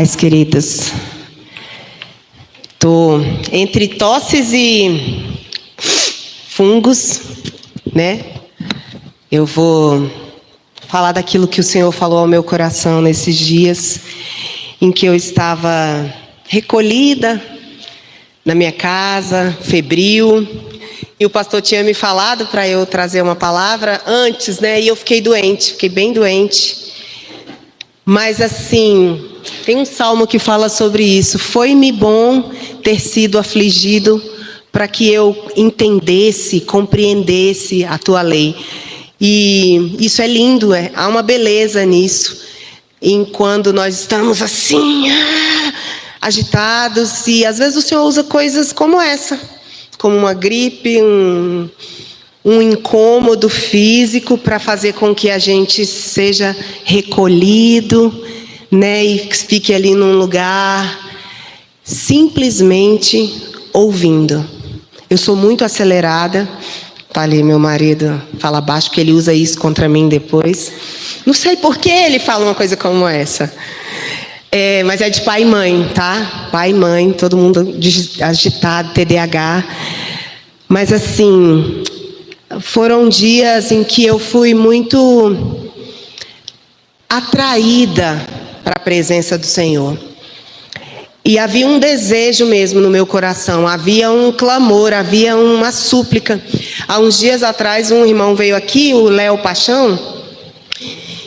paz, queridos. Tô entre tosses e fungos, né? Eu vou falar daquilo que o Senhor falou ao meu coração nesses dias em que eu estava recolhida na minha casa, febril, e o pastor tinha me falado para eu trazer uma palavra antes, né? E eu fiquei doente, fiquei bem doente. Mas assim, tem um salmo que fala sobre isso. Foi-me bom ter sido afligido para que eu entendesse, compreendesse a tua lei. E isso é lindo, há uma beleza nisso. Em quando nós estamos assim, agitados, e às vezes o Senhor usa coisas como essa, como uma gripe, um incômodo físico, para fazer com que a gente seja recolhido, né, e fique ali num lugar simplesmente ouvindo. Eu sou muito acelerada. Tá ali meu marido, fala baixo, porque ele usa isso contra mim depois. Não sei por que ele fala uma coisa como essa. Mas é de pai e mãe, tá? Pai e mãe, todo mundo agitado, TDAH. Mas assim, foram dias em que eu fui muito atraída para a presença do Senhor. E havia um desejo mesmo no meu coração, havia um clamor, havia uma súplica. Há uns dias atrás um irmão veio aqui, o Léo Paixão,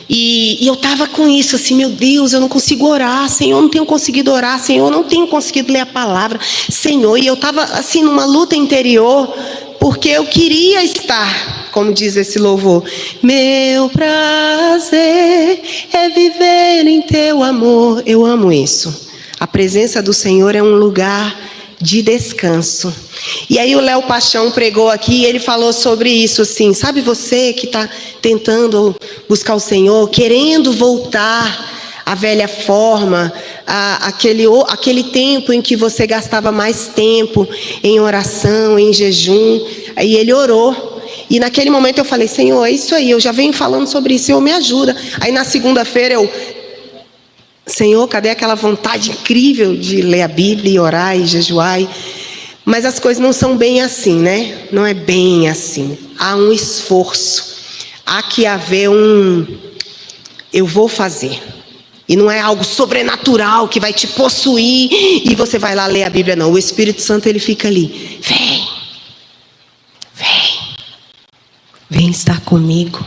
e eu estava com isso assim, meu Deus, eu não consigo orar, Senhor, não tenho conseguido orar, Senhor, não tenho conseguido ler a palavra, Senhor. E eu estava assim numa luta interior, porque eu queria estar, como diz esse louvor, meu prazer é viver em teu amor. Eu amo isso. A presença do Senhor é um lugar de descanso. E aí o Léo Paixão pregou aqui e ele falou sobre isso assim, sabe você que está tentando buscar o Senhor, querendo voltar à velha forma, aquele tempo em que você gastava mais tempo em oração, em jejum. Aí ele orou. E naquele momento eu falei, Senhor, é isso aí, eu já venho falando sobre isso, Senhor, me ajuda. Aí na segunda-feira Senhor, cadê aquela vontade incrível de ler a Bíblia e orar e jejuar? Mas as coisas não são bem assim, né? Não é bem assim. Há um esforço. Há que haver eu vou fazer. E não é algo sobrenatural que vai te possuir e você vai lá ler a Bíblia, não. O Espírito Santo, ele fica ali. Vem estar comigo.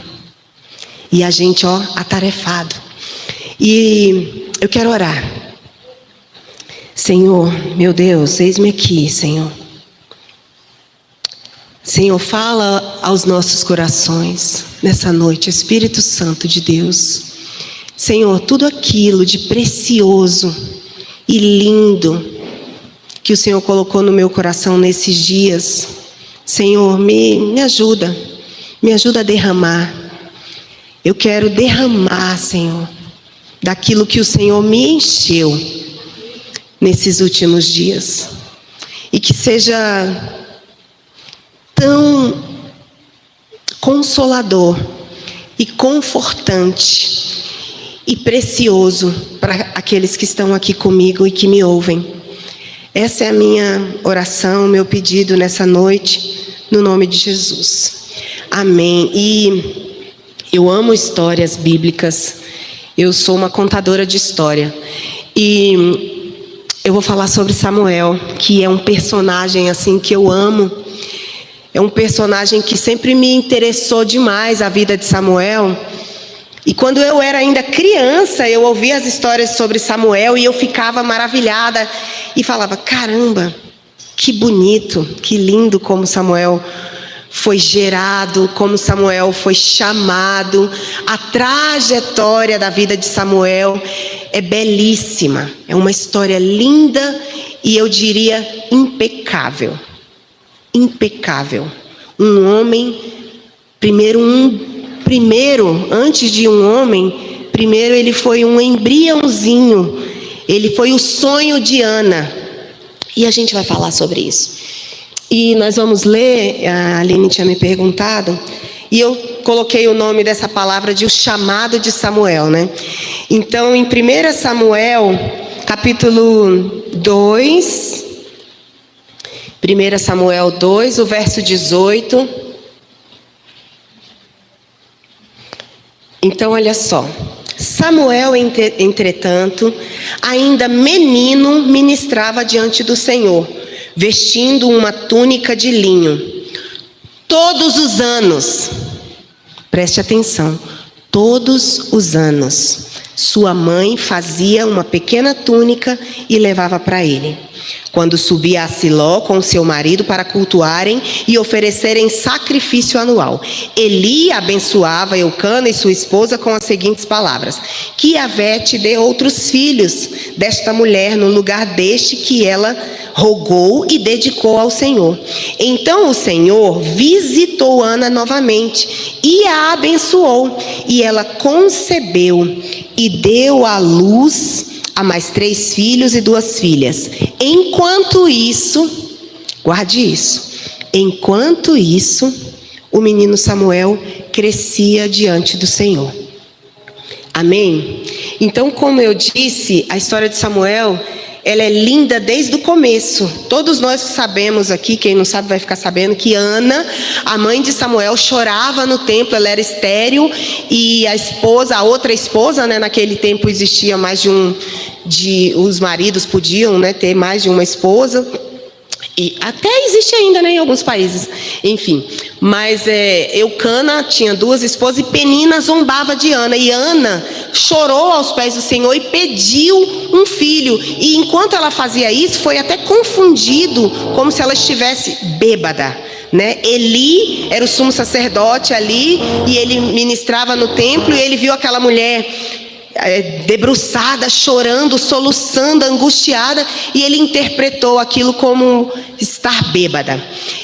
E a gente, atarefado. E eu quero orar. Senhor, meu Deus, eis-me aqui, Senhor. Senhor, fala aos nossos corações nessa noite, Espírito Santo de Deus. Senhor, tudo aquilo de precioso e lindo que o Senhor colocou no meu coração nesses dias, Senhor, me ajuda a derramar. Eu quero derramar, Senhor, daquilo que o Senhor me encheu nesses últimos dias. E que seja tão consolador e confortante e precioso para aqueles que estão aqui comigo e que me ouvem. Essa é a minha oração, meu pedido nessa noite, no nome de Jesus. Amém. E eu amo histórias bíblicas. Eu sou uma contadora de história. E eu vou falar sobre Samuel, que é um personagem assim que eu amo. É um personagem que sempre me interessou demais, a vida de Samuel. E quando eu era ainda criança, eu ouvia as histórias sobre Samuel e eu ficava maravilhada e falava, caramba, que bonito, que lindo como Samuel foi gerado, como Samuel foi chamado. A trajetória da vida de Samuel é belíssima, é uma história linda e eu diria impecável. Impecável. Um homem, antes de um homem, primeiro ele foi um embriãozinho, ele foi o sonho de Ana. E a gente vai falar sobre isso. E nós vamos ler, a Aline tinha me perguntado, e eu coloquei o nome dessa palavra de o chamado de Samuel, né? Então, em 1 Samuel, capítulo 2, 1 Samuel 2, o verso 18. Então, olha só. Samuel, entretanto, ainda menino, ministrava diante do Senhor, vestindo uma túnica de linho. Todos os anos, preste atenção, todos os anos, sua mãe fazia uma pequena túnica e levava para ele. Quando subia a Siló com seu marido para cultuarem e oferecerem sacrifício anual, Eli abençoava Eucana e sua esposa com as seguintes palavras: que Yahvé te dê outros filhos desta mulher no lugar deste que ela rogou e dedicou ao Senhor. Então o Senhor visitou Ana novamente e a abençoou, e ela concebeu e deu à luz a mais 3 filhos e 2 filhas. Enquanto isso, guarde isso, enquanto isso, o menino Samuel crescia diante do Senhor. Amém? Então, como eu disse, a história de Samuel, ela é linda desde o começo. Todos nós sabemos aqui, quem não sabe vai ficar sabendo, que Ana, a mãe de Samuel, chorava no templo. Ela era estéril, e a outra esposa, né, naquele tempo existia mais os maridos podiam, né, ter mais de uma esposa. E até existe ainda, né, em alguns países, enfim. Mas Eucana tinha 2 esposas, e Penina zombava de Ana. E Ana chorou aos pés do Senhor e pediu um filho. E enquanto ela fazia isso, foi até confundido, como se ela estivesse bêbada, né? Eli era o sumo sacerdote ali, e ele ministrava no templo, e ele viu aquela mulher debruçada, chorando, soluçando, angustiada, e ele interpretou aquilo como estar bêbada.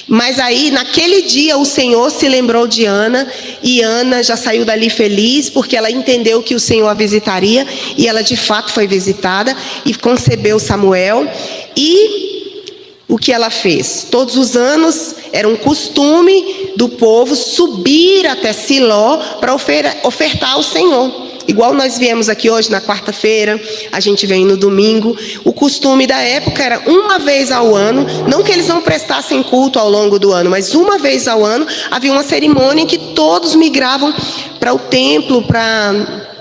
Mas aí, naquele dia, o Senhor se lembrou de Ana, e Ana já saiu dali feliz, porque ela entendeu que o Senhor a visitaria, e ela de fato foi visitada, e concebeu Samuel. E o que ela fez? Todos os anos era um costume do povo subir até Siló para ofertar ao Senhor. Igual nós viemos aqui hoje na quarta-feira, a gente vem no domingo. O costume da época era uma vez ao ano, não que eles não prestassem culto ao longo do ano, mas uma vez ao ano havia uma cerimônia em que todos migravam para o templo para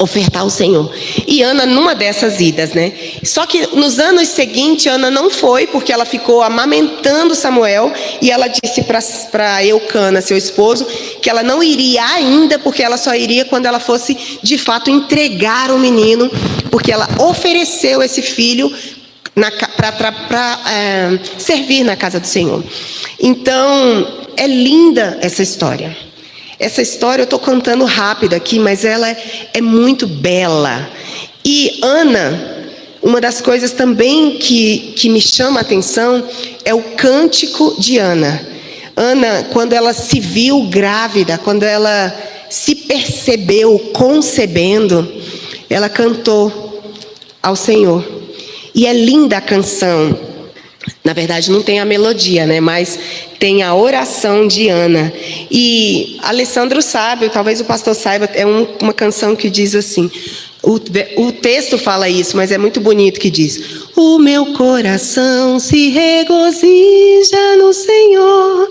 ofertar ao Senhor. E Ana numa dessas idas, né? Só que nos anos seguintes Ana não foi, porque ela ficou amamentando Samuel, e ela disse para Eucana, seu esposo, que ela não iria ainda, porque ela só iria quando ela fosse de fato entregar o menino, porque ela ofereceu esse filho para servir na casa do Senhor. Então é linda essa história. Essa história eu estou contando rápido aqui, mas ela é muito bela. E Ana, uma das coisas também que me chama a atenção é o cântico de Ana. Ana, quando ela se viu grávida, quando ela se percebeu concebendo, ela cantou ao Senhor. E é linda a canção. Na verdade, não tem a melodia, né? Mas tem a oração de Ana. E Alessandro sabe, talvez o pastor saiba, é uma canção que diz assim. O texto fala isso, mas é muito bonito que diz: o meu coração se regozija no Senhor,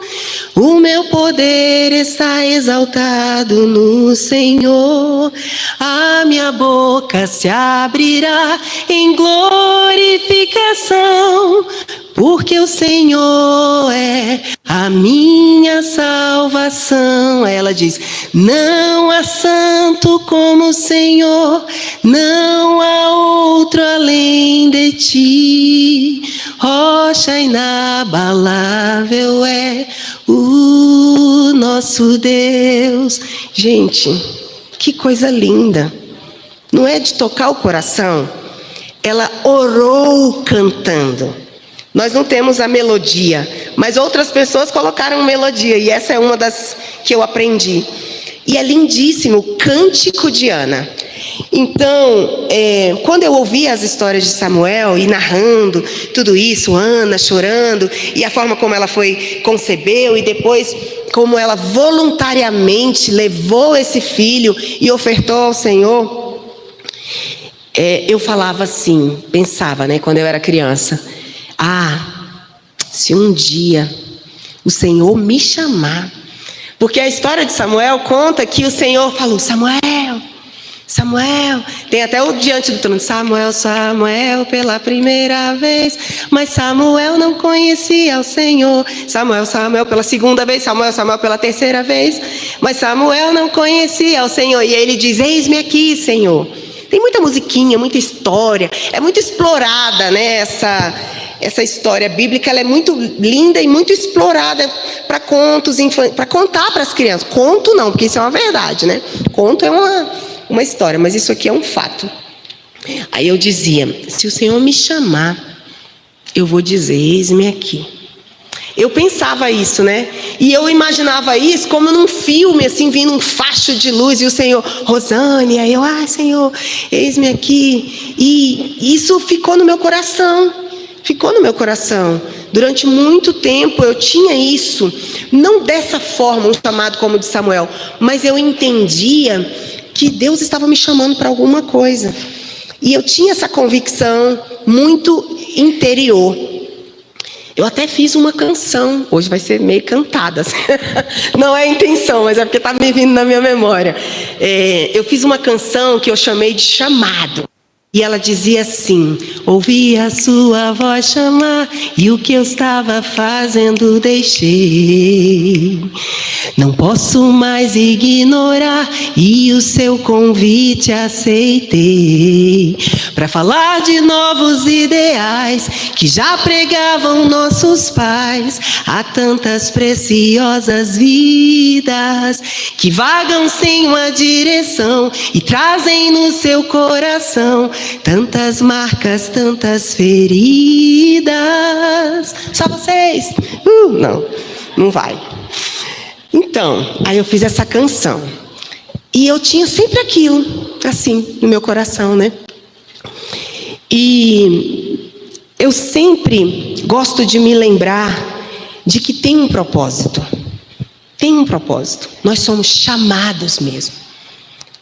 o meu poder está exaltado no Senhor, a minha boca se abrirá em glorificação, porque o Senhor é a minha salvação. Aí ela diz: não há santo como o Senhor, não há outro além de ti. Rocha inabalável é o nosso Deus. Gente, que coisa linda. Não é de tocar o coração? Ela orou cantando. Nós não temos a melodia, mas outras pessoas colocaram melodia, e essa é uma das que eu aprendi. E é lindíssimo o cântico de Ana. Então, quando eu ouvi as histórias de Samuel e narrando tudo isso, Ana chorando, e a forma como ela concebeu, e depois como ela voluntariamente levou esse filho e ofertou ao Senhor, eu falava assim, pensava, né, quando eu era criança, se um dia o Senhor me chamar, porque a história de Samuel conta que o Senhor falou: Samuel, Samuel, tem até o diante do trono, Samuel, Samuel, pela primeira vez, mas Samuel não conhecia o Senhor. Samuel, Samuel, pela segunda vez, Samuel, Samuel, pela terceira vez, mas Samuel não conhecia o Senhor. E ele diz: eis-me aqui, Senhor. Tem muita musiquinha, muita história, é muito explorada, né, essa história bíblica, ela é muito linda e muito explorada para contos, para contar para as crianças. Conto não, porque isso é uma verdade, né? Conto é uma história, mas isso aqui é um fato. Aí eu dizia: se o Senhor me chamar, eu vou dizer: eis-me aqui. Eu pensava isso, né? E eu imaginava isso como num filme, assim, vindo um facho de luz, e o Senhor, Rosane, aí eu: Senhor, eis-me aqui. E isso ficou no meu coração. Ficou no meu coração. Durante muito tempo eu tinha isso, não dessa forma, um chamado como o de Samuel, mas eu entendia que Deus estava me chamando para alguma coisa. E eu tinha essa convicção muito interior. Eu até fiz uma canção, hoje vai ser meio cantada, não é a intenção, mas é porque está me vindo na minha memória. Eu fiz uma canção que eu chamei de Chamado. E ela dizia assim: ouvi a sua voz chamar, e o que eu estava fazendo deixei. Não posso mais ignorar, e o seu convite aceitei. Para falar de novos ideais, que já pregavam nossos pais. Há tantas preciosas vidas, que vagam sem uma direção, e trazem no seu coração tantas marcas, tantas feridas. Só vocês? Não vai. Então, aí eu fiz essa canção. E eu tinha sempre aquilo, assim, no meu coração, né? E eu sempre gosto de me lembrar de que tem um propósito. Tem um propósito. Nós somos chamados mesmo.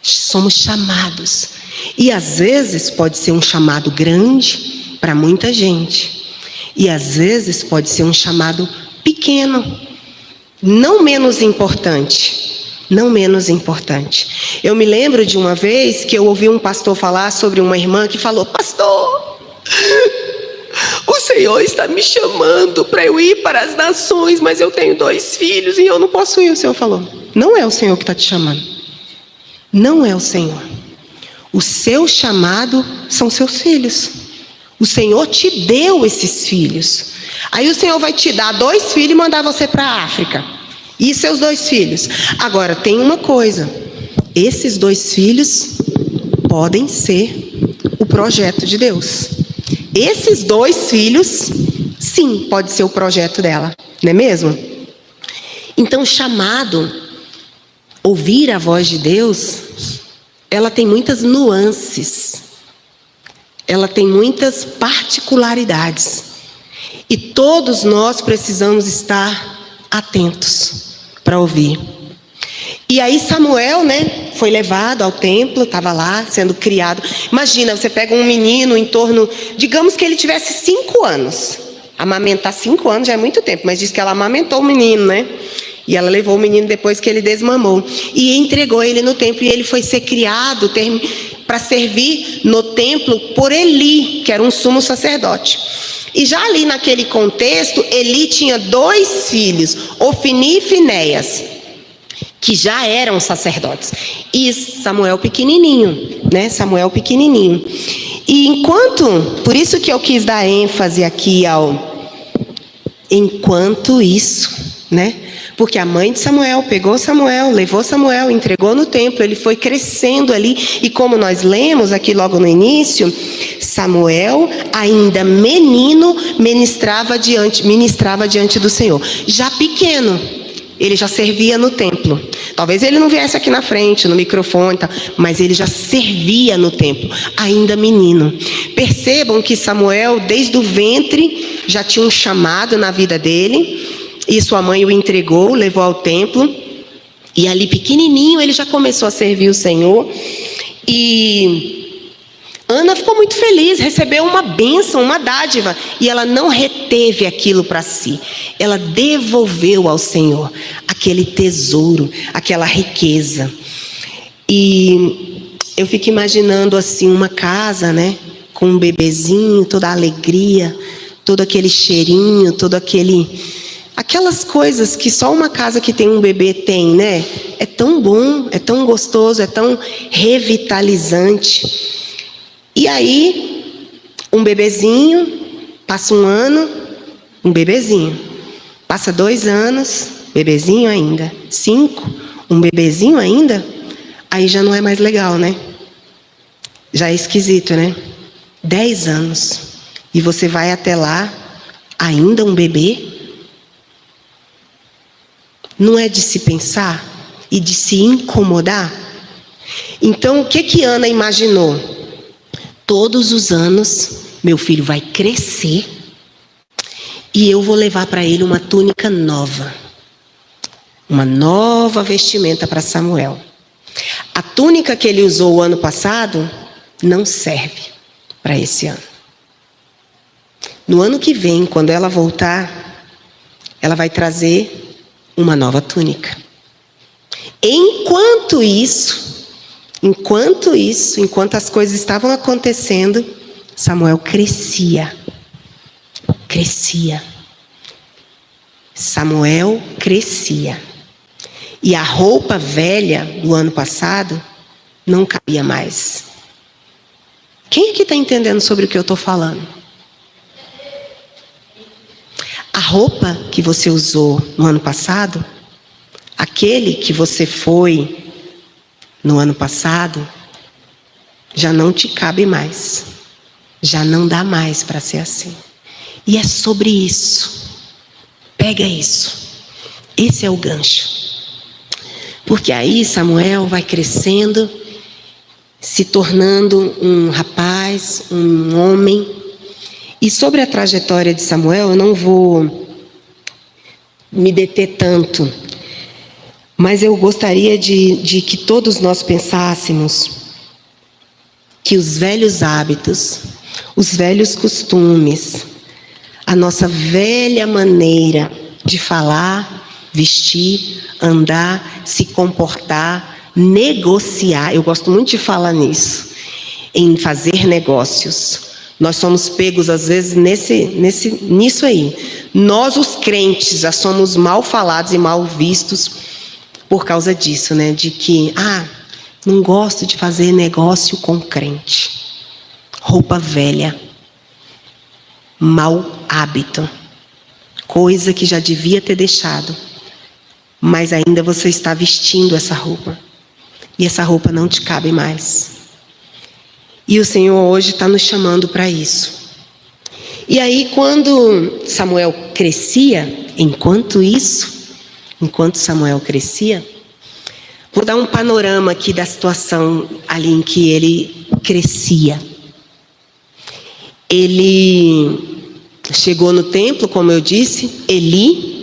Somos chamados. E às vezes pode ser um chamado grande para muita gente. E às vezes pode ser um chamado pequeno, não menos importante. Não menos importante. Eu me lembro de uma vez que eu ouvi um pastor falar sobre uma irmã que falou: pastor, o Senhor está me chamando para eu ir para as nações, mas eu tenho 2 filhos e eu não posso ir. O Senhor falou: não é o Senhor que está te chamando. Não é o Senhor. O seu chamado são seus filhos. O Senhor te deu esses filhos. Aí o Senhor vai te dar 2 filhos e mandar você para a África. E seus 2 filhos. Agora, tem uma coisa. Esses 2 filhos podem ser o projeto de Deus. Esses 2 filhos, sim, pode ser o projeto dela. Não é mesmo? Então, chamado, ouvir a voz de Deus, ela tem muitas nuances, ela tem muitas particularidades, e todos nós precisamos estar atentos para ouvir. E aí Samuel, né, foi levado ao templo, estava lá sendo criado. Imagina, você pega um menino em torno, digamos que ele tivesse 5 anos, amamentar 5 anos já é muito tempo, mas diz que ela amamentou o menino, né? E ela levou o menino depois que ele desmamou. E entregou ele no templo. E ele foi ser criado para servir no templo por Eli, que era um sumo sacerdote. E já ali naquele contexto, Eli tinha 2 filhos, Ofni e Finéias, que já eram sacerdotes. E Samuel pequenininho, né? Samuel pequenininho. E por isso que eu quis dar ênfase aqui enquanto isso, né? Porque a mãe de Samuel pegou Samuel, levou Samuel, entregou no templo, ele foi crescendo ali. E como nós lemos aqui logo no início, Samuel, ainda menino, ministrava diante do Senhor. Já pequeno, ele já servia no templo. Talvez ele não viesse aqui na frente, no microfone, mas ele já servia no templo, ainda menino. Percebam que Samuel, desde o ventre, já tinha um chamado na vida dele. E sua mãe o entregou, levou ao templo. E ali pequenininho ele já começou a servir o Senhor. E Ana ficou muito feliz, recebeu uma bênção, uma dádiva, e ela não reteve aquilo para si. Ela devolveu ao Senhor aquele tesouro, aquela riqueza. E eu fico imaginando assim uma casa, né, com um bebezinho, toda a alegria, todo aquele cheirinho, aquelas coisas que só uma casa que tem um bebê tem, né? É tão bom, é tão gostoso, é tão revitalizante. E aí, um bebezinho, passa um ano, um bebezinho. Passa 2 anos, bebezinho ainda. 5, um bebezinho ainda. Aí já não é mais legal, né? Já é esquisito, né? 10 anos. E você vai até lá, ainda um bebê. Não é de se pensar e de se incomodar? Então, o que Ana imaginou? Todos os anos, meu filho vai crescer e eu vou levar para ele uma túnica nova. Uma nova vestimenta para Samuel. A túnica que ele usou o ano passado não serve para esse ano. No ano que vem, quando ela voltar, ela vai trazer uma nova túnica. Enquanto as coisas estavam acontecendo, Samuel crescia. Samuel crescia. E a roupa velha do ano passado não cabia mais. Quem aqui está entendendo sobre o que eu estou falando? A roupa que você usou no ano passado, aquele que você foi no ano passado, já não te cabe mais. Já não dá mais para ser assim. E é sobre isso. Pega isso. Esse é o gancho. Porque aí Samuel vai crescendo, se tornando um rapaz, um homem. E sobre a trajetória de Samuel, eu não vou me deter tanto. Mas eu gostaria de que todos nós pensássemos que os velhos hábitos, os velhos costumes, a nossa velha maneira de falar, vestir, andar, se comportar, negociar. Eu gosto muito de falar nisso, em fazer negócios. Nós somos pegos às vezes nisso aí. Nós, os crentes, já somos mal falados e mal vistos por causa disso, né? De que, não gosto de fazer negócio com crente. Roupa velha. Mau hábito. Coisa que já devia ter deixado. Mas ainda você está vestindo essa roupa. E essa roupa não te cabe mais. E o Senhor hoje está nos chamando para isso. E aí, quando Samuel crescia, enquanto Samuel crescia, vou dar um panorama aqui da situação ali em que ele crescia. Ele chegou no templo, como eu disse, Eli.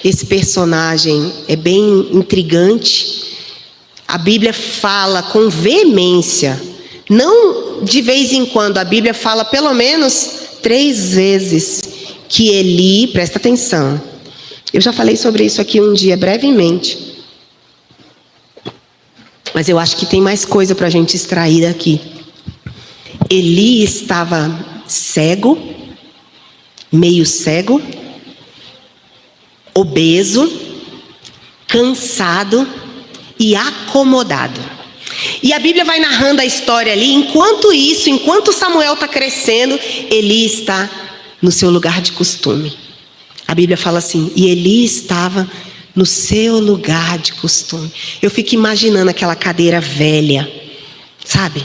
Esse personagem é bem intrigante. A Bíblia fala com veemência. Não de vez em quando, a Bíblia fala pelo menos 3 vezes que Eli, presta atenção. Eu já falei sobre isso aqui um dia, brevemente. Mas eu acho que tem mais coisa para a gente extrair daqui. Eli estava cego, meio cego, obeso, cansado e acomodado. E a Bíblia vai narrando a história ali. Enquanto Samuel está crescendo, Eli está no seu lugar de costume. A Bíblia fala assim, e Eli estava no seu lugar de costume. Eu fico imaginando aquela cadeira velha, sabe?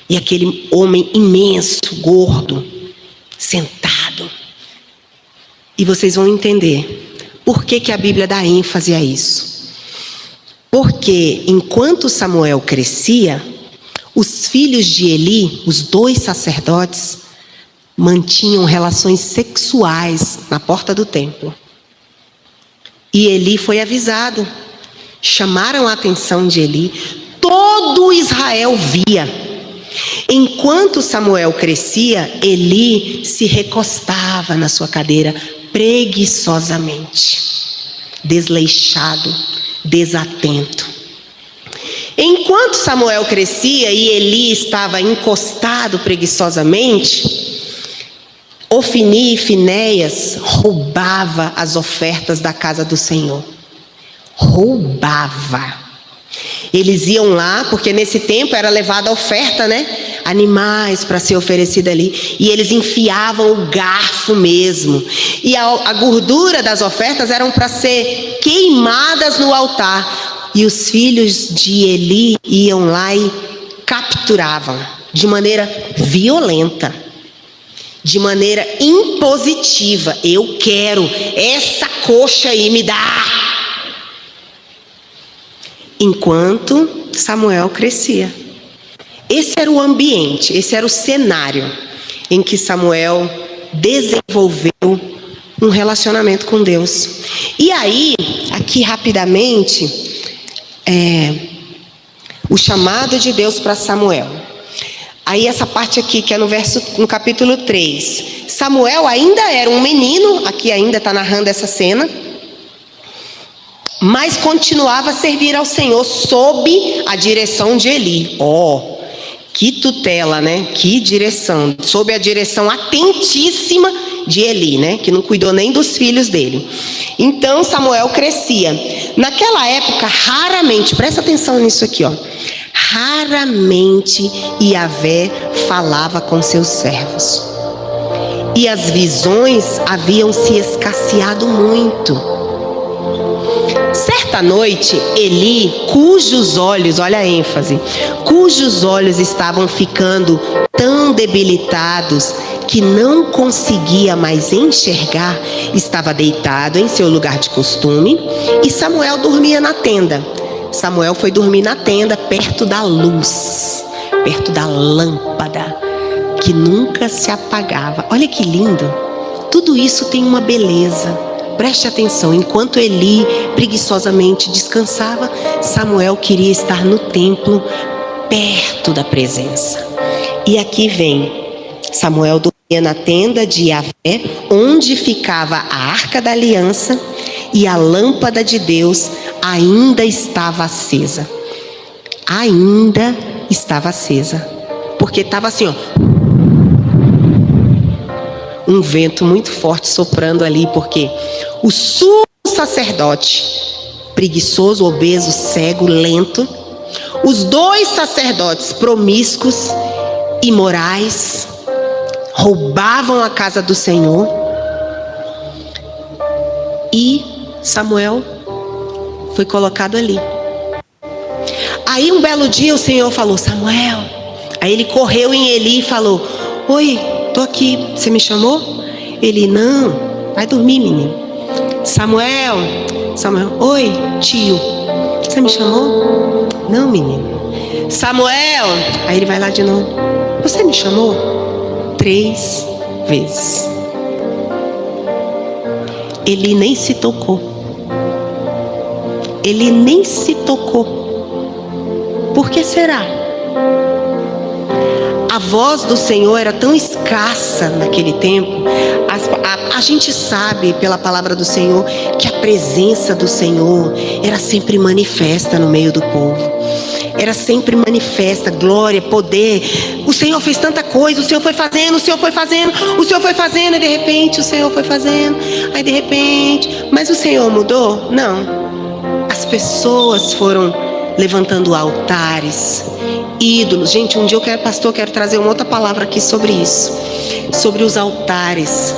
E aquele homem imenso, gordo, sentado. E vocês vão entender por que a Bíblia dá ênfase a isso. Porque enquanto Samuel crescia, os filhos de Eli, os 2 sacerdotes, mantinham relações sexuais na porta do templo. E Eli foi avisado. Chamaram a atenção de Eli. Todo Israel via. Enquanto Samuel crescia, Eli se recostava na sua cadeira preguiçosamente, desleixado, desatento. Enquanto Samuel crescia e Eli estava encostado preguiçosamente, Ofni e Finéias roubava as ofertas da casa do Senhor. Roubava. Eles iam lá, porque nesse tempo era levada a oferta, né? Animais para ser oferecida ali. E eles enfiavam o garfo mesmo. E a gordura das ofertas eram para ser queimadas no altar. E os filhos de Eli iam lá e capturavam de maneira violenta, de maneira impositiva. Eu quero essa coxa aí, me dá. Enquanto Samuel crescia. Esse era o ambiente, esse era o cenário em que Samuel desenvolveu um relacionamento com Deus. E aí, aqui rapidamente, o chamado de Deus para Samuel. Aí essa parte aqui, que é no capítulo 3. Samuel ainda era um menino, aqui ainda está narrando essa cena, mas continuava a servir ao Senhor sob a direção de Eli. Que tutela, né? Que direção, sob a direção atentíssima de Eli, né? Que não cuidou nem dos filhos dele. Então Samuel crescia. Naquela época, raramente, presta atenção nisso aqui, raramente Yahvé falava com seus servos. E as visões haviam se escasseado muito. Certa noite, Eli, cujos olhos, olha a ênfase, cujos olhos estavam ficando tão debilitados que não conseguia mais enxergar, estava deitado em seu lugar de costume, e Samuel dormia na tenda. Samuel foi dormir na tenda, perto da luz, perto da lâmpada, que nunca se apagava. Olha que lindo! Tudo isso tem uma beleza. Preste atenção, enquanto Eli preguiçosamente descansava, Samuel queria estar no templo, perto da presença. E aqui vem, Samuel dormia na tenda de Yahvé, onde ficava a arca da aliança, e a lâmpada de Deus ainda estava acesa. Ainda estava acesa, porque estava assim, um vento muito forte soprando ali, porque o sumo sacerdote, preguiçoso, obeso, cego, lento, os dois sacerdotes promíscuos, imorais, roubavam a casa do Senhor, e Samuel foi colocado ali. Aí um belo dia o Senhor falou: Samuel. Aí ele correu em Eli e falou: oi, estou aqui, você me chamou? Ele: não, vai dormir, menino. Samuel, oi, tio, você me chamou? Não, menino. Samuel, aí ele vai lá de novo: você me chamou? 3 vezes. Ele nem se tocou. Ele nem se tocou. Por que será? A voz do Senhor era tão escassa naquele tempo. A gente sabe pela palavra do Senhor que a presença do Senhor era sempre manifesta no meio do povo. Era sempre manifesta, glória, poder. O Senhor fez tanta coisa, o Senhor foi fazendo, o Senhor foi fazendo, o Senhor foi fazendo, e de repente o Senhor foi fazendo, aí de repente, mas o Senhor mudou? Não. As pessoas foram levantando altares, ídolos. Gente, um dia eu quero trazer uma outra palavra aqui sobre isso, sobre os altares,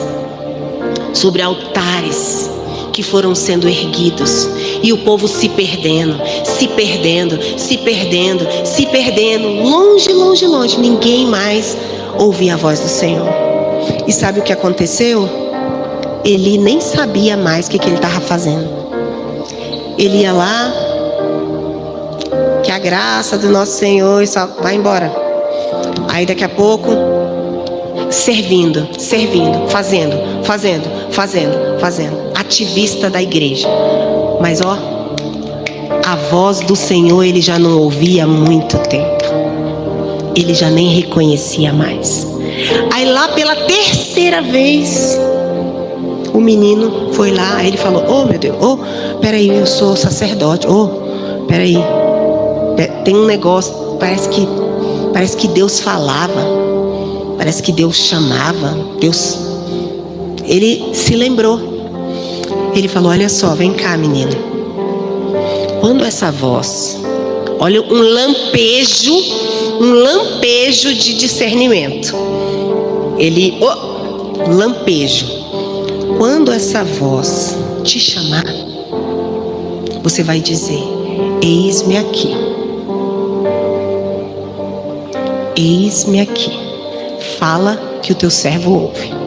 sobre altares que foram sendo erguidos, e o povo se perdendo, longe, longe, longe, ninguém mais ouvia a voz do Senhor. E sabe o que aconteceu? Ele nem sabia mais o que ele estava fazendo. Ele ia lá, que a graça do nosso Senhor vai embora. Aí daqui a pouco, servindo, fazendo, ativista da igreja. Mas a voz do Senhor ele já não ouvia há muito tempo. ele já nem reconhecia mais. Aí lá pela terceira vez, o menino foi lá, aí ele falou: oh meu Deus, oh, peraí, eu sou sacerdote, oh, peraí, tem um negócio, parece que Deus falava, parece que Deus chamava, Deus. Ele se lembrou, ele falou: olha só, vem cá, menino, quando essa voz, olha, um lampejo de discernimento, ele, lampejo, quando essa voz te chamar, você vai dizer: eis-me aqui, eis-me aqui, fala que o teu servo ouve.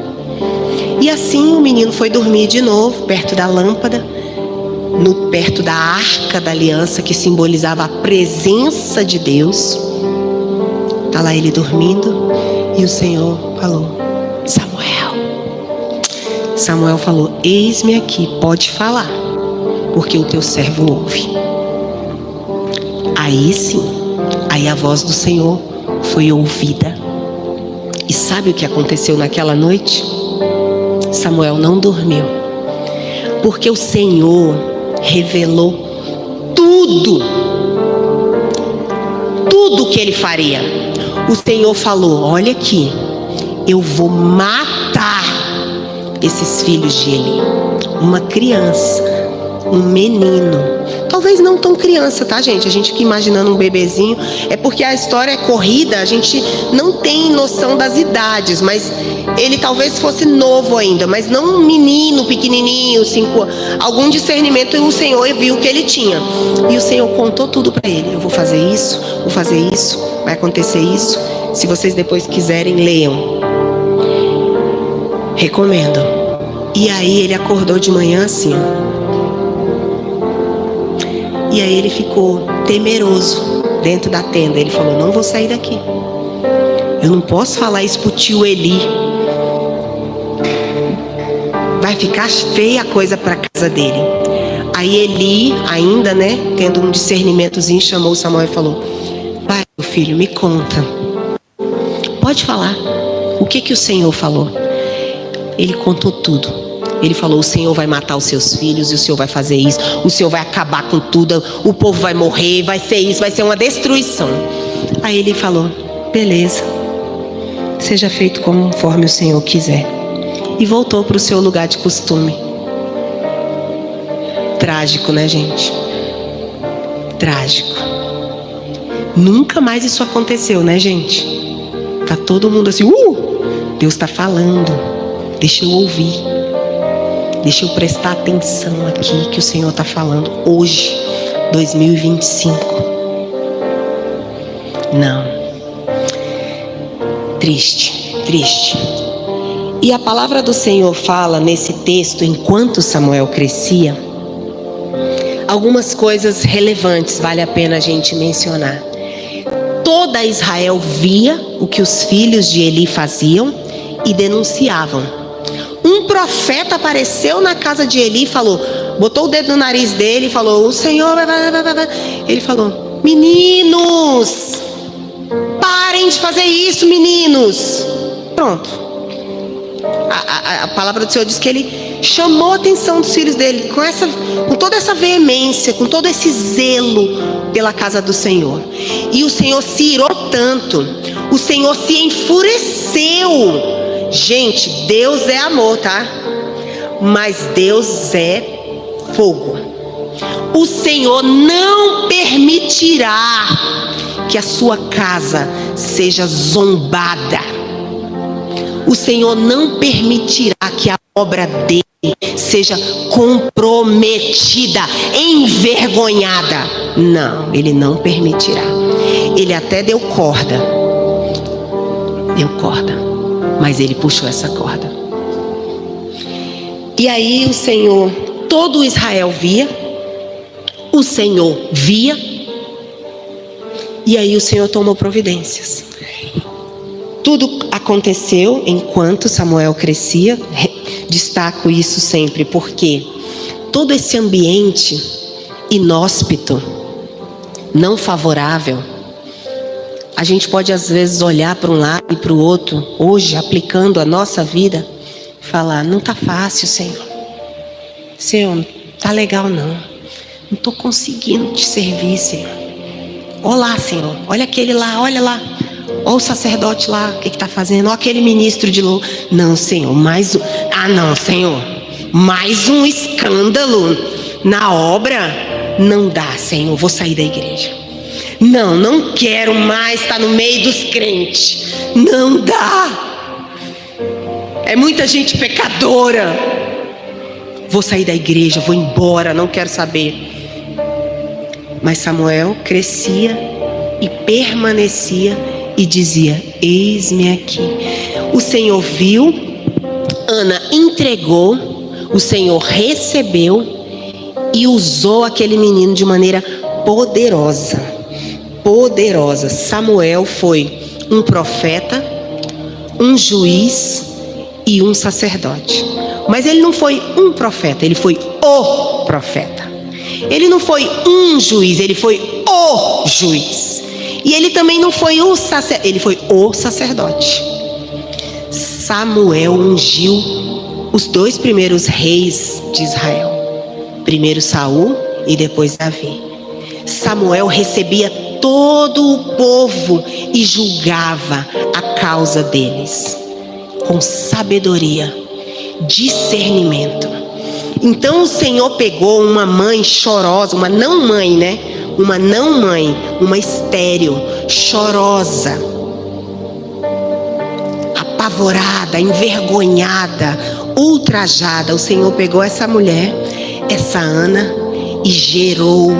E assim o menino foi dormir de novo, perto da lâmpada, perto da arca da aliança, que simbolizava a presença de Deus. Está lá ele dormindo, e o Senhor falou: Samuel falou: eis-me aqui, pode falar, porque o teu servo ouve. Aí sim, aí a voz do Senhor foi ouvida. E sabe o que aconteceu naquela noite? Samuel não dormiu, porque o Senhor revelou tudo que ele faria. O Senhor falou: olha aqui, eu vou matar esses filhos de Eli. Uma criança, um menino, talvez não tão criança, tá, gente? A gente fica imaginando um bebezinho, é porque a história é corrida, a gente não tem noção das idades, mas ele talvez fosse novo ainda, mas não um menino pequenininho, 5 anos. Algum discernimento, o Senhor viu que ele tinha, e o Senhor contou tudo para ele: eu vou fazer isso, vai acontecer isso. Se vocês depois quiserem, leiam, recomendo. E aí ele acordou de manhã assim, e aí ele ficou temeroso dentro da tenda. Ele falou: não vou sair daqui, eu não posso falar isso pro tio Eli, vai ficar feia a coisa para casa dele. Aí Eli, ainda, né, tendo um discernimentozinho, chamou Samuel e falou: vai, meu filho, me conta, pode falar, o que o Senhor falou? Ele contou tudo. Ele falou: o Senhor vai matar os seus filhos, e o Senhor vai fazer isso, o Senhor vai acabar com tudo, o povo vai morrer, vai ser isso, vai ser uma destruição. Aí ele falou: beleza, seja feito conforme o Senhor quiser. E voltou para o seu lugar de costume. Trágico, né, gente? Trágico. Nunca mais isso aconteceu, né, gente? Tá todo mundo assim: Deus está falando, deixa eu ouvir, deixa eu prestar atenção aqui que o Senhor está falando hoje, 2025. Não. Triste, triste. E a palavra do Senhor fala nesse texto, enquanto Samuel crescia, algumas coisas relevantes vale a pena a gente mencionar. Toda Israel via o que os filhos de Eli faziam e denunciavam. Um profeta apareceu na casa de Eli e falou, botou o dedo no nariz dele e falou: o Senhor vai. Ele falou: meninos, parem de fazer isso, meninos. Pronto. A palavra do Senhor diz que ele chamou a atenção dos filhos dele com toda essa veemência, com todo esse zelo pela casa do Senhor. E o Senhor se irou tanto, o Senhor se enfureceu. Gente, Deus é amor, tá? Mas Deus é fogo. O Senhor não permitirá que a sua casa seja zombada. O Senhor não permitirá que a obra dele seja comprometida, envergonhada. Não, ele não permitirá. Ele até deu corda, mas ele puxou essa corda. E aí o Senhor, todo Israel via, o Senhor via, e aí o Senhor tomou providências. Tudo aconteceu enquanto Samuel crescia. Destaco isso sempre, porque todo esse ambiente inóspito, não favorável, a gente pode às vezes olhar para um lado e para o outro, hoje aplicando a nossa vida, e falar: não está fácil, Senhor. Senhor, não está legal não. Não estou conseguindo te servir, Senhor. Olha lá, Senhor, olha aquele lá, olha lá. Olha o sacerdote lá, o que está fazendo? Olha aquele ministro de louvor. Não, Senhor, mais um. Ah, não, Senhor, mais um escândalo na obra. Não dá, Senhor, vou sair da igreja. Não, não quero mais estar no meio dos crentes. Não dá. É muita gente pecadora. Vou sair da igreja, vou embora, não quero saber. Mas Samuel crescia e permanecia e dizia: eis-me aqui. O Senhor viu, Ana entregou, o Senhor recebeu e usou aquele menino de maneira poderosa. Poderosa. Samuel foi um profeta, um juiz e um sacerdote. Mas ele não foi um profeta, ele foi o profeta. Ele não foi um juiz, ele foi o juiz. E ele também não foi o sacerdote, ele foi o sacerdote. Samuel ungiu os 2 primeiros reis de Israel. Primeiro Saul e depois Davi. Samuel recebia todo o povo e julgava a causa deles com sabedoria, discernimento. Então o Senhor pegou uma mãe chorosa, uma não mãe, né? Uma não mãe, uma estéril, chorosa, apavorada, envergonhada, ultrajada. O Senhor pegou essa mulher, essa Ana, e gerou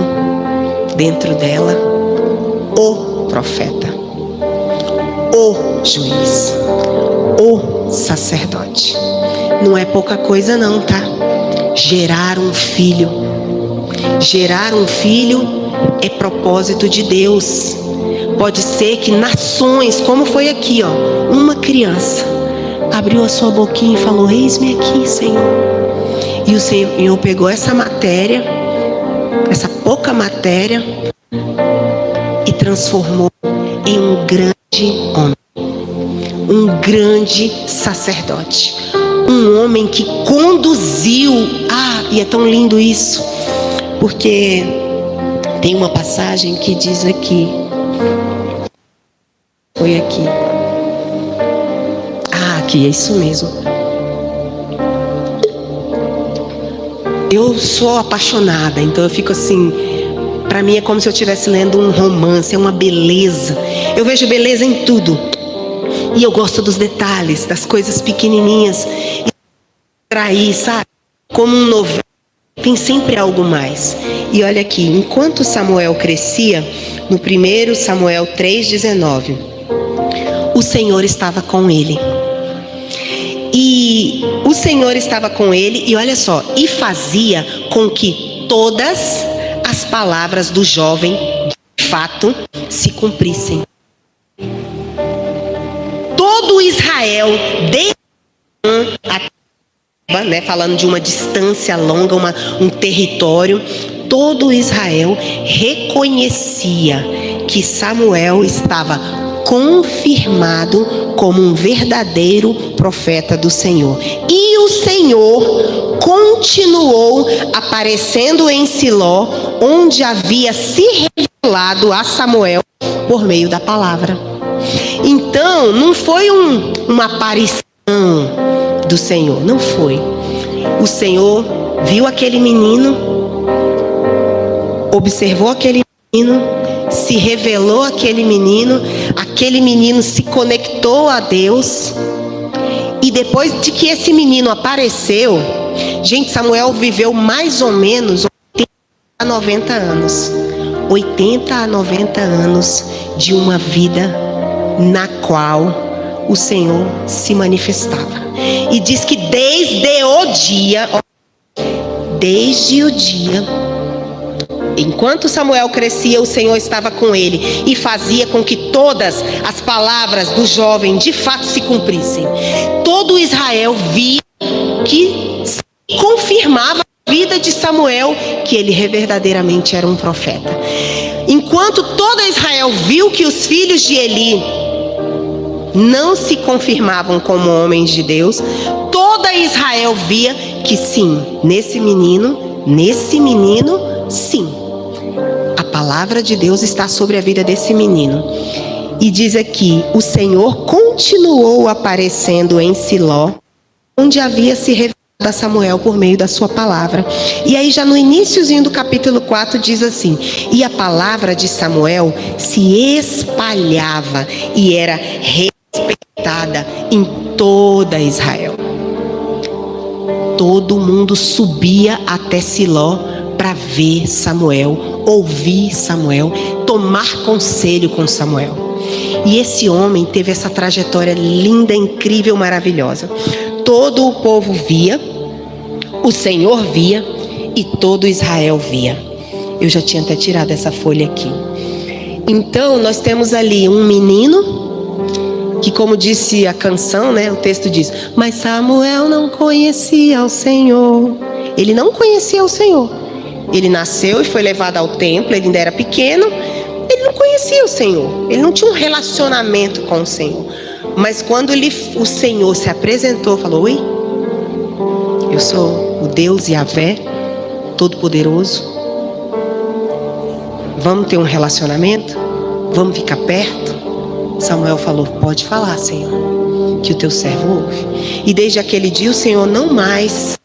dentro dela o profeta, o juiz, o sacerdote. Não é pouca coisa não, tá? Gerar um filho. Gerar um filho é propósito de Deus. Pode ser que nações, como foi aqui, ó, uma criança abriu a sua boquinha e falou: eis-me aqui, Senhor. E o Senhor pegou essa matéria, essa pouca matéria, e transformou em um grande homem, um grande sacerdote, um homem que conduziu. E é tão lindo isso, porque tem uma passagem que diz aqui, foi aqui, aqui, é isso mesmo. Eu sou apaixonada, então eu fico assim, para mim é como se eu estivesse lendo um romance, é uma beleza. Eu vejo beleza em tudo. E eu gosto dos detalhes, das coisas pequenininhas. E aí, sabe? Como um novelo, tem sempre algo mais. E olha aqui, enquanto Samuel crescia, no 1 Samuel 3,19, o Senhor estava com ele. E o Senhor estava com ele, e olha só, e fazia com que todas as palavras do jovem, de fato, se cumprissem. Todo Israel, desde até, né, falando de uma distância longa, um território, todo Israel reconhecia que Samuel estava confirmado como um verdadeiro profeta do Senhor. E o Senhor continuou aparecendo em Siló, onde havia se revelado a Samuel por meio da palavra. Então, não foi uma aparição do Senhor, não foi. O Senhor viu aquele menino, observou aquele menino, se revelou aquele menino se conectou a Deus. E depois de que esse menino apareceu, gente, Samuel viveu mais ou menos 80 a 90 anos. 80 a 90 anos de uma vida na qual o Senhor se manifestava. E diz que desde o dia, enquanto Samuel crescia, o Senhor estava com ele e fazia com que todas as palavras do jovem de fato se cumprissem. Todo Israel via que se confirmava a vida de Samuel, que ele verdadeiramente era um profeta. Enquanto toda Israel viu que os filhos de Eli não se confirmavam como homens de Deus, toda Israel via que sim, nesse menino, sim, a palavra de Deus está sobre a vida desse menino. E diz aqui, o Senhor continuou aparecendo em Siló, onde havia se revelado a Samuel por meio da sua palavra. E aí já no iniciozinho do capítulo 4 diz assim: e a palavra de Samuel se espalhava e era respeitada em toda Israel. Todo mundo subia até Siló para ver Samuel, ouvir Samuel, tomar conselho com Samuel. E esse homem teve essa trajetória linda, incrível, maravilhosa. Todo o povo via, o Senhor via e todo Israel via. Eu já tinha até tirado essa folha aqui. Então nós temos ali um menino que, como disse a canção, né, o texto diz: mas Samuel não conhecia o Senhor. Ele não conhecia o Senhor. Ele nasceu e foi levado ao templo, ele ainda era pequeno. Ele não conhecia o Senhor, ele não tinha um relacionamento com o Senhor. Mas quando o Senhor se apresentou, falou: oi, eu sou o Deus Yahvé, Todo-Poderoso. Vamos ter um relacionamento? Vamos ficar perto? Samuel falou: pode falar, Senhor, que o teu servo ouve. E desde aquele dia o Senhor não mais.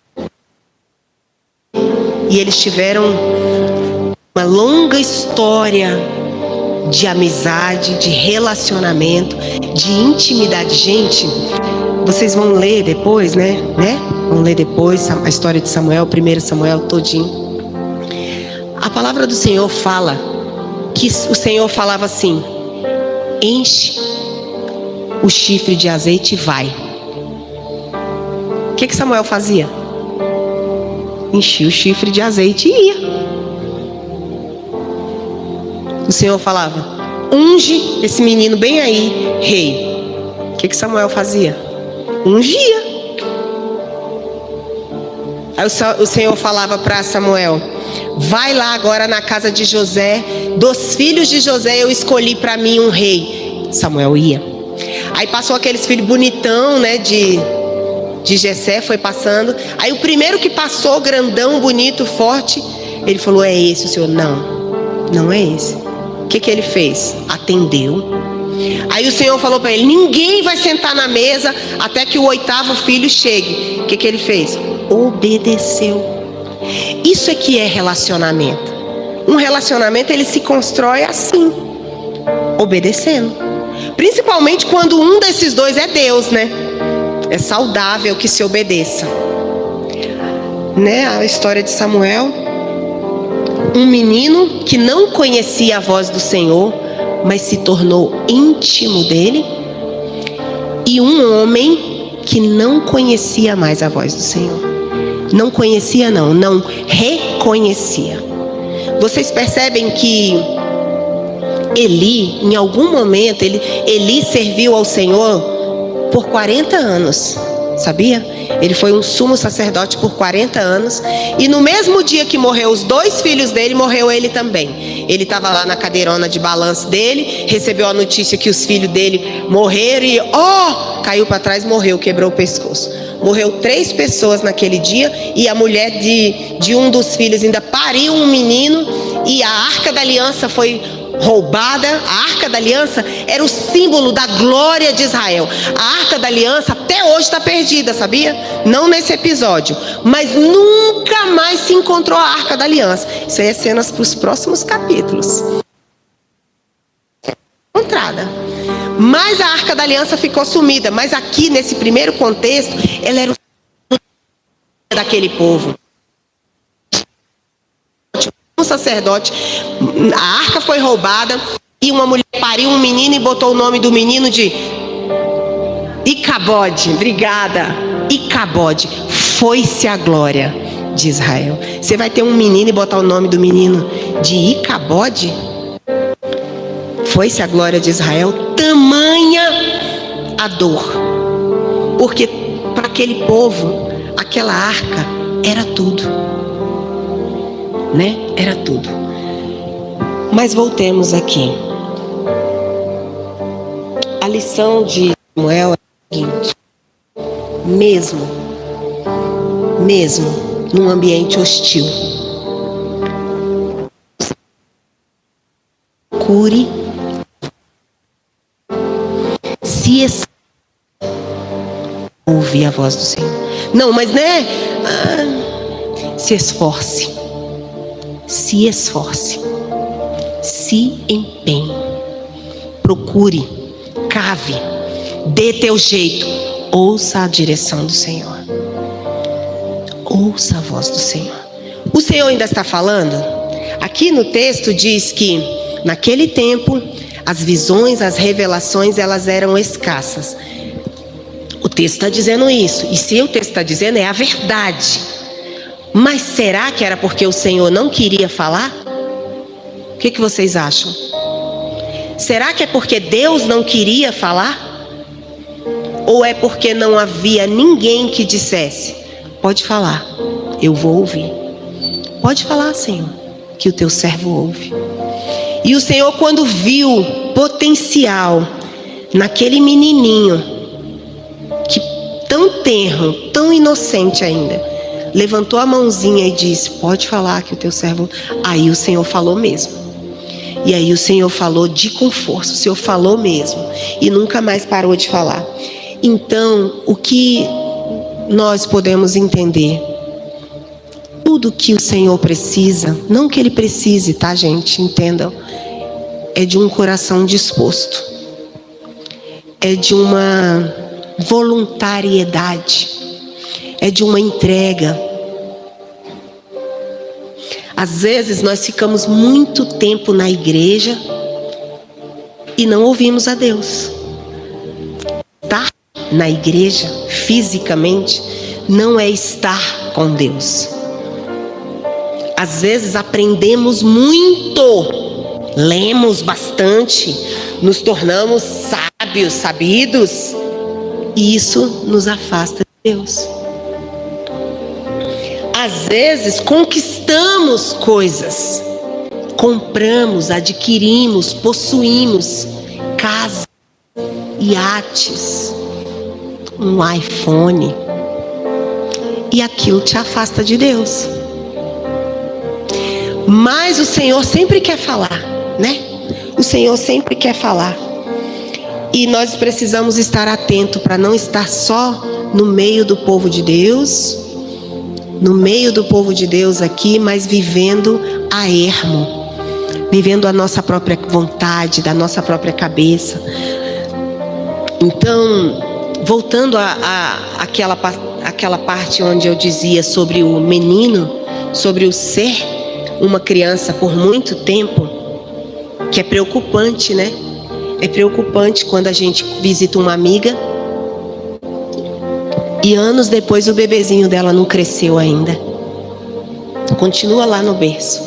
E eles tiveram uma longa história de amizade, de relacionamento, de intimidade. Gente, vocês vão ler depois, né? Vão ler depois a história de Samuel, 1 Samuel todinho. A palavra do Senhor fala que o Senhor falava assim: enche o chifre de azeite e vai. O que Samuel fazia? Enchia o chifre de azeite e ia. O Senhor falava: unge esse menino bem aí, rei. O que Samuel fazia? Ungia. Aí o Senhor falava para Samuel: vai lá agora na casa de José, dos filhos de José eu escolhi para mim um rei. Samuel ia. Aí passou aqueles filhos bonitão, né, de Jessé, foi passando. Aí o primeiro que passou, grandão, bonito, forte, ele falou: é esse. O Senhor: não é esse. O que ele fez? Atendeu. Aí o Senhor falou para ele: ninguém vai sentar na mesa até que o 8º filho chegue. O que ele fez? Obedeceu. Isso é que é relacionamento. Um relacionamento, ele se constrói assim, obedecendo. Principalmente quando um desses dois é Deus, né? É saudável que se obedeça. Né? A história de Samuel. Um menino que não conhecia a voz do Senhor, mas se tornou íntimo dele. E um homem que não conhecia mais a voz do Senhor. Não conhecia, não reconhecia. Vocês percebem que Eli, em algum momento, Eli serviu ao Senhor por 40 anos. Sabia? Ele foi um sumo sacerdote por 40 anos. E no mesmo dia que morreu os 2 filhos dele, morreu ele também. Ele estava lá na cadeirona de balanço dele, recebeu a notícia que os filhos dele morreram e caiu para trás, morreu, quebrou o pescoço. Morreu 3 pessoas naquele dia. E a mulher de um dos filhos ainda pariu um menino. E a Arca da Aliança foi roubada. A Arca da Aliança era o símbolo da glória de Israel. A Arca da Aliança até hoje está perdida, sabia? Não nesse episódio, mas nunca mais se encontrou a Arca da Aliança. Isso aí é cenas para os próximos capítulos. Encontrada. Mas a Arca da Aliança ficou sumida. Mas aqui nesse primeiro contexto, ela era o daquele povo. Um sacerdote, a arca foi roubada e uma mulher pariu um menino e botou o nome do menino de Icabode. Obrigada. Icabode. Foi-se a glória de Israel. Você vai ter um menino e botar o nome do menino de Icabode? Foi-se a glória de Israel. Tamanha a dor. Porque para aquele povo, aquela arca era tudo. Né? Era tudo. Mas voltemos aqui. A lição de Samuel é a seguinte: mesmo num ambiente hostil, procure se ouvir a voz do Senhor. Não, mas né? Se esforce. Se esforce. Se empenhe. Procure. Cave. Dê teu jeito. Ouça a direção do Senhor. Ouça a voz do Senhor. O Senhor ainda está falando? Aqui no texto diz que naquele tempo as visões, as revelações, elas eram escassas. O texto está dizendo isso. E se o texto está dizendo, é a verdade. Mas será que era porque o Senhor não queria falar? O que vocês acham? Será que é porque Deus não queria falar? Ou é porque não havia ninguém que dissesse: pode falar, eu vou ouvir. Pode falar, Senhor, que o teu servo ouve. E o Senhor, quando viu potencial naquele menininho, que tão tenro, tão inocente ainda, levantou a mãozinha e disse: pode falar que o teu servo... Aí o Senhor falou mesmo. E aí o Senhor falou com força. O Senhor falou mesmo. E nunca mais parou de falar. Então, o que nós podemos entender? Tudo que o Senhor precisa, não que Ele precise, tá, gente? Entendam. É de um coração disposto. É de uma voluntariedade. É de uma entrega. Às vezes nós ficamos muito tempo na igreja e não ouvimos a Deus. Estar na igreja fisicamente não é estar com Deus. Às vezes aprendemos muito, lemos bastante, nos tornamos sábios, sabidos, e isso nos afasta de Deus. Às vezes conquistamos coisas, compramos, adquirimos, possuímos casas, iates, um iPhone, e aquilo te afasta de Deus. Mas o Senhor sempre quer falar, né? O Senhor sempre quer falar. E nós precisamos estar atentos para não estar só no meio do povo de Deus, aqui, mas vivendo a ermo, vivendo a nossa própria vontade, da nossa própria cabeça. Então, voltando àquela parte onde eu dizia sobre o menino, sobre o ser uma criança por muito tempo, que é preocupante, né? É preocupante quando a gente visita uma amiga e anos depois o bebezinho dela não cresceu ainda. Continua lá no berço.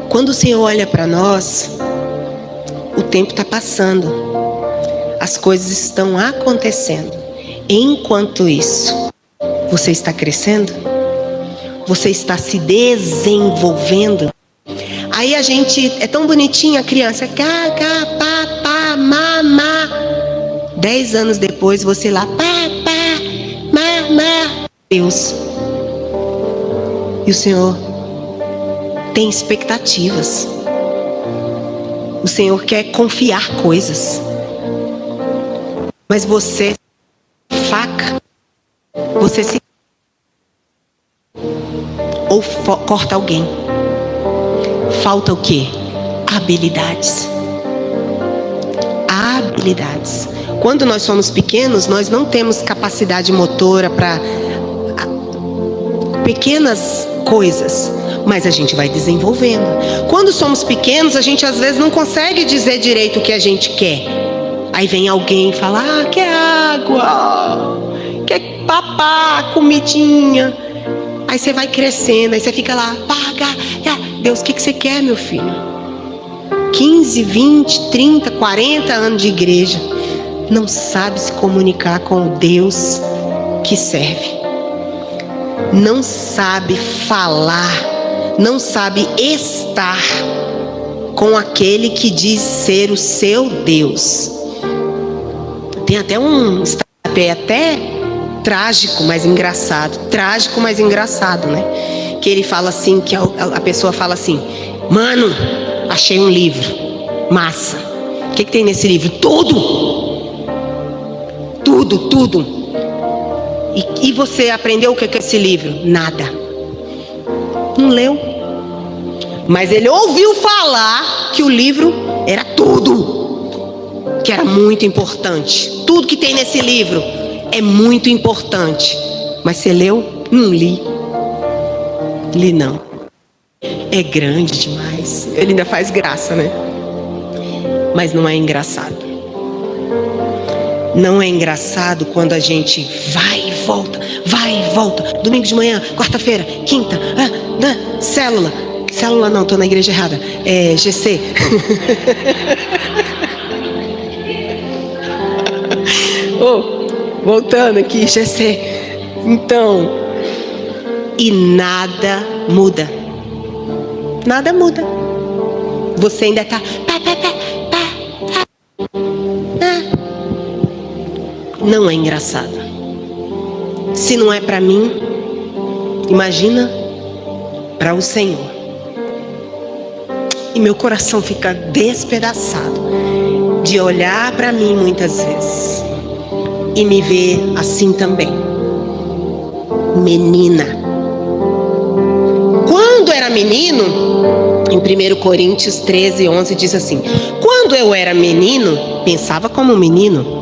Quando o Senhor olha para nós, o tempo está passando. As coisas estão acontecendo. Enquanto isso, você está crescendo? Você está se desenvolvendo? Aí a gente, é tão bonitinha a criança, cá, pá, pá, má, má. 10 anos depois, você lá, pá, pá, má, má. Deus. E o Senhor tem expectativas. O Senhor quer confiar coisas. Mas você, faca, você se... ou corta alguém. Falta o quê? Habilidades. Habilidades. Quando nós somos pequenos, nós não temos capacidade motora para pequenas coisas, mas a gente vai desenvolvendo. Quando somos pequenos, a gente às vezes não consegue dizer direito o que a gente quer. Aí vem alguém e fala: quer água, quer papá, comidinha. Aí você vai crescendo, aí você fica lá, paga. Deus, o que você quer, meu filho? 15, 20, 30, 40 anos de igreja. Não sabe se comunicar com o Deus que serve. Não sabe falar não sabe estar com aquele que diz ser o seu Deus. Tem até um estapé até trágico, mas engraçado. Trágico, mas engraçado, né? Que ele fala assim, que a pessoa fala assim: mano, achei um livro, massa. O que tem nesse livro? Tudo. E você aprendeu o que é esse livro? Nada. Não leu. Mas ele ouviu falar que o livro era tudo, que era muito importante. Tudo que tem nesse livro é muito importante. Mas você leu? Não li. Li não. É grande demais. Ele ainda faz graça, né? Mas não é engraçado. Não é engraçado quando a gente vai e volta. Domingo de manhã, quarta-feira, quinta, célula. Célula não, tô na igreja errada. É GC. Voltando aqui, GC. Então, e nada muda. Nada muda. Você ainda tá Não é engraçado. Se não é para mim, imagina para o Senhor. E meu coração fica despedaçado de olhar para mim muitas vezes e me ver assim também, menina. Quando era menino, em 1 Coríntios 13:11 diz assim: quando eu era menino, pensava como menino,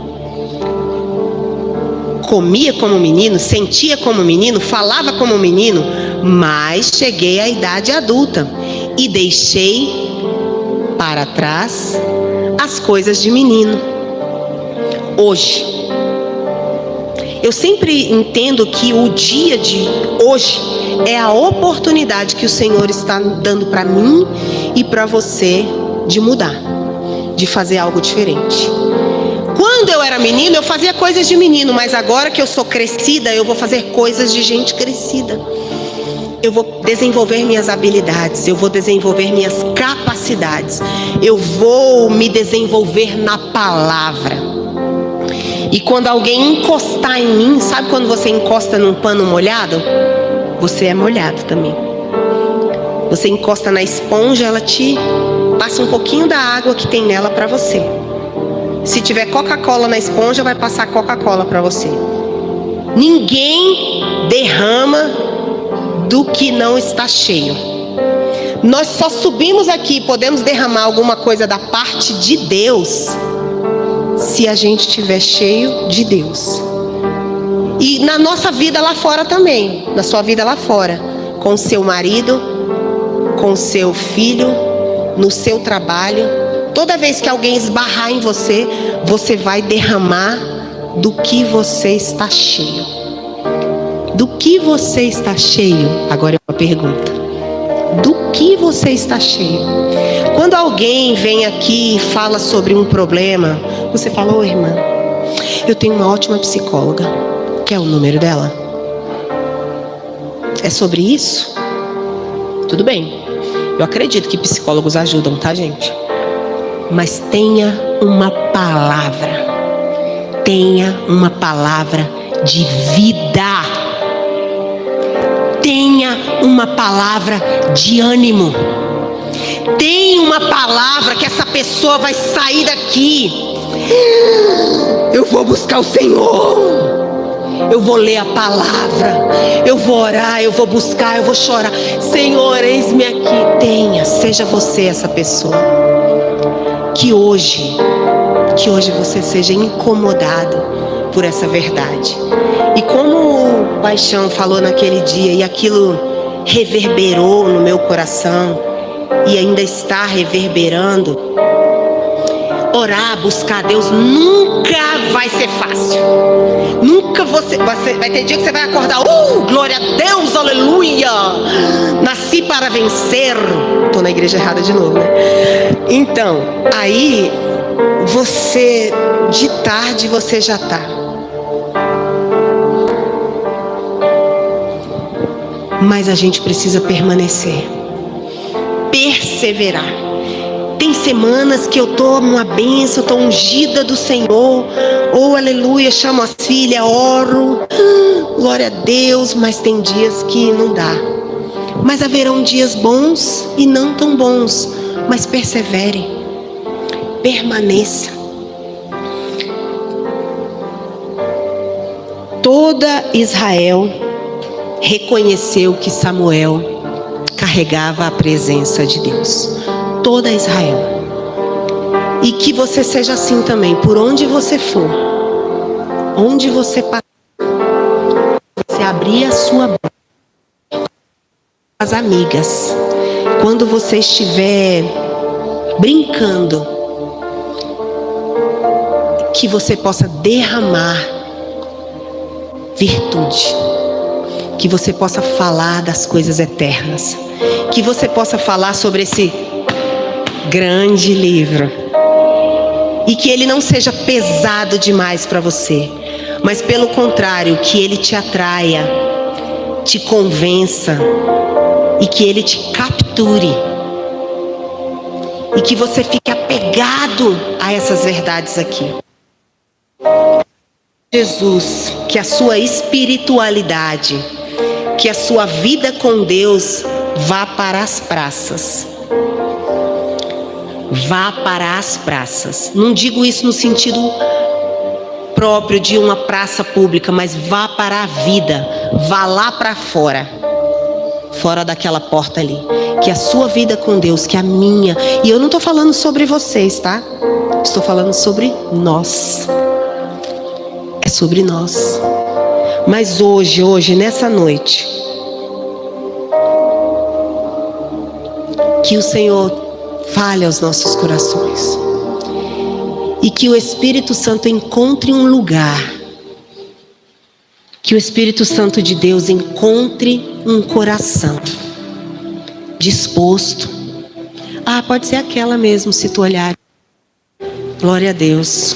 comia como menino, sentia como menino, falava como menino, mas cheguei à idade adulta e deixei para trás as coisas de menino. Hoje, eu sempre entendo que o dia de hoje é a oportunidade que o Senhor está dando para mim e para você de mudar, de fazer algo diferente. Quando eu era menino, eu fazia coisas de menino, mas agora que eu sou crescida, eu vou fazer coisas de gente crescida. Eu vou desenvolver minhas habilidades, eu vou desenvolver minhas capacidades, eu vou me desenvolver na palavra. E quando alguém encostar em mim, sabe quando você encosta num pano molhado? Você é molhado também. Você encosta na esponja, ela te passa um pouquinho da água que tem nela para você. Se tiver Coca-Cola na esponja, vai passar Coca-Cola para você. Ninguém derrama do que não está cheio. Nós só subimos aqui e podemos derramar alguma coisa da parte de Deus se a gente estiver cheio de Deus. E na nossa vida lá fora também, na sua vida lá fora, com o seu marido, com o seu filho, no seu trabalho. Toda vez que alguém esbarrar em você, você vai derramar do que você está cheio. Do que você está cheio? Agora é uma pergunta. Do que você está cheio? Quando alguém vem aqui e fala sobre um problema, você fala: ô irmã, eu tenho uma ótima psicóloga. Quer o número dela? É sobre isso? Tudo bem. Eu acredito que psicólogos ajudam, tá, gente? Mas tenha uma palavra. Tenha uma palavra de vida. Tenha uma palavra de ânimo. Tenha uma palavra que essa pessoa vai sair daqui. Eu vou buscar o Senhor. Eu vou ler a palavra. Eu vou orar, eu vou buscar, eu vou chorar. Senhor, eis-me aqui. Tenha, seja você essa pessoa. Que hoje você seja incomodado por essa verdade. E como o Paixão falou naquele dia, e aquilo reverberou no meu coração, e ainda está reverberando, orar, buscar a Deus nunca vai ser fácil. Nunca você vai ter dia que você vai acordar: glória a Deus, aleluia, nasci para vencer. Tô na igreja errada de novo, né? Então, aí você, de tarde você já tá. Mas a gente precisa permanecer. perseverar. Tem semanas que eu estou numa bênção, estou ungida do Senhor. Oh, aleluia, chamo as filhas, oro. Glória a Deus, mas tem dias que não dá. Mas haverão dias bons e não tão bons. Mas persevere, permaneça. Toda Israel reconheceu que Samuel carregava a presença de Deus. Toda Israel. E que você seja assim também, por onde você for, onde você passar, você abrir a sua boca, as amigas, quando você estiver brincando, que você possa derramar virtude, que você possa falar das coisas eternas, que você possa falar sobre esse grande livro, e que ele não seja pesado demais para você, mas pelo contrário, que ele te atraia, te convença e que ele te capture, e que você fique apegado a essas verdades aqui. Jesus, que a sua espiritualidade, que a sua vida com Deus vá para as praças. Vá para as praças. Não digo isso no sentido próprio de uma praça pública, mas vá para a vida. Vá lá para fora. Fora daquela porta ali. Que a sua vida com Deus, que a minha. E eu não estou falando sobre vocês, tá? Estou falando sobre nós. É sobre nós. Mas hoje, nessa noite, que o Senhor fale aos nossos corações. E que o Espírito Santo encontre um lugar. Que o Espírito Santo de Deus encontre um coração disposto. Pode ser aquela mesmo, se tu olhar. Glória a Deus.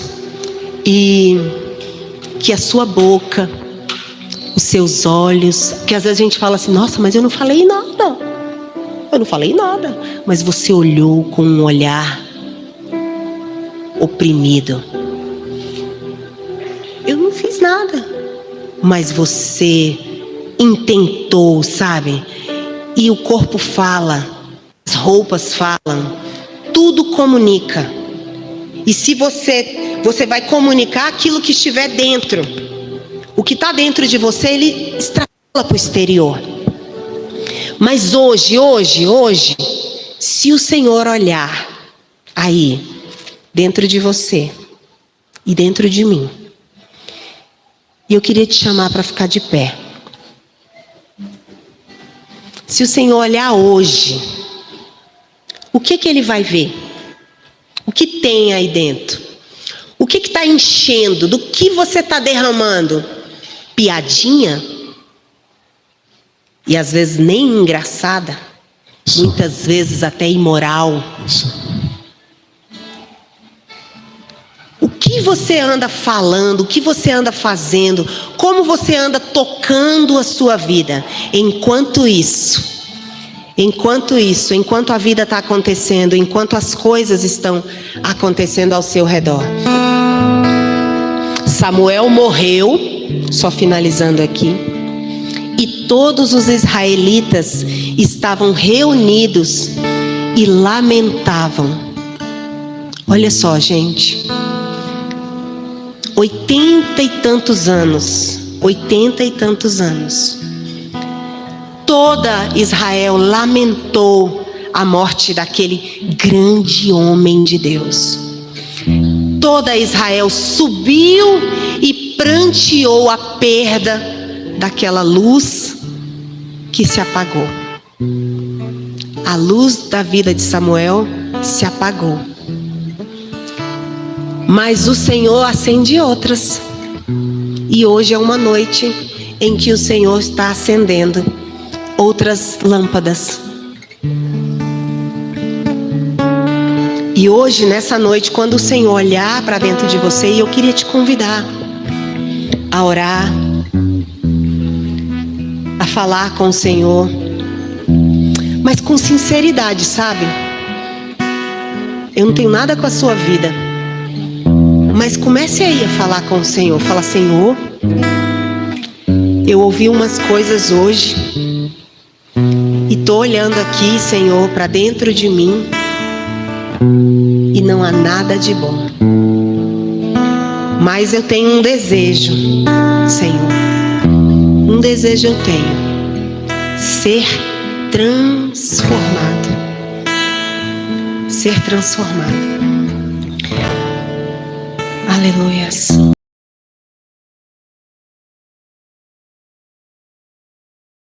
E que a sua boca, os seus olhos, que às vezes a gente fala assim, nossa, mas eu não falei nada. Eu não falei nada, mas você olhou com um olhar oprimido. Eu não fiz nada, mas você intentou, sabe? E o corpo fala, as roupas falam, tudo comunica. E se você vai comunicar aquilo que estiver dentro. O que está dentro de você, ele extrapola para o exterior. Mas hoje, se o Senhor olhar aí, dentro de você e dentro de mim, e eu queria te chamar para ficar de pé. Se o Senhor olhar hoje, o que Ele vai ver? O que tem aí dentro? O que está enchendo? Do que você está derramando? Piadinha? E às vezes nem engraçada, muitas vezes até imoral. O que você anda falando, o que você anda fazendo, como você anda tocando a sua vida? Enquanto a vida está acontecendo, enquanto as coisas estão acontecendo ao seu redor. Samuel morreu, só finalizando aqui. E todos os israelitas estavam reunidos e lamentavam. Olha só, gente. 80 e tantos anos. Toda Israel lamentou a morte daquele grande homem de Deus. Toda Israel subiu e pranteou a perda daquela luz que se apagou. A luz da vida de Samuel se apagou. Mas o Senhor acende outras. E hoje é uma noite em que o Senhor está acendendo outras lâmpadas. E hoje, nessa noite, quando o Senhor olhar para dentro de você, e eu queria te convidar a orar, a falar com o Senhor, mas com sinceridade, sabe? Eu não tenho nada com a sua vida, mas comece aí a falar com o Senhor. Fala: Senhor, eu ouvi umas coisas hoje e tô olhando aqui, Senhor, para dentro de mim e não há nada de bom. Mas eu tenho um desejo, Senhor. Um desejo eu tenho: ser transformado. Ser transformado. Aleluias.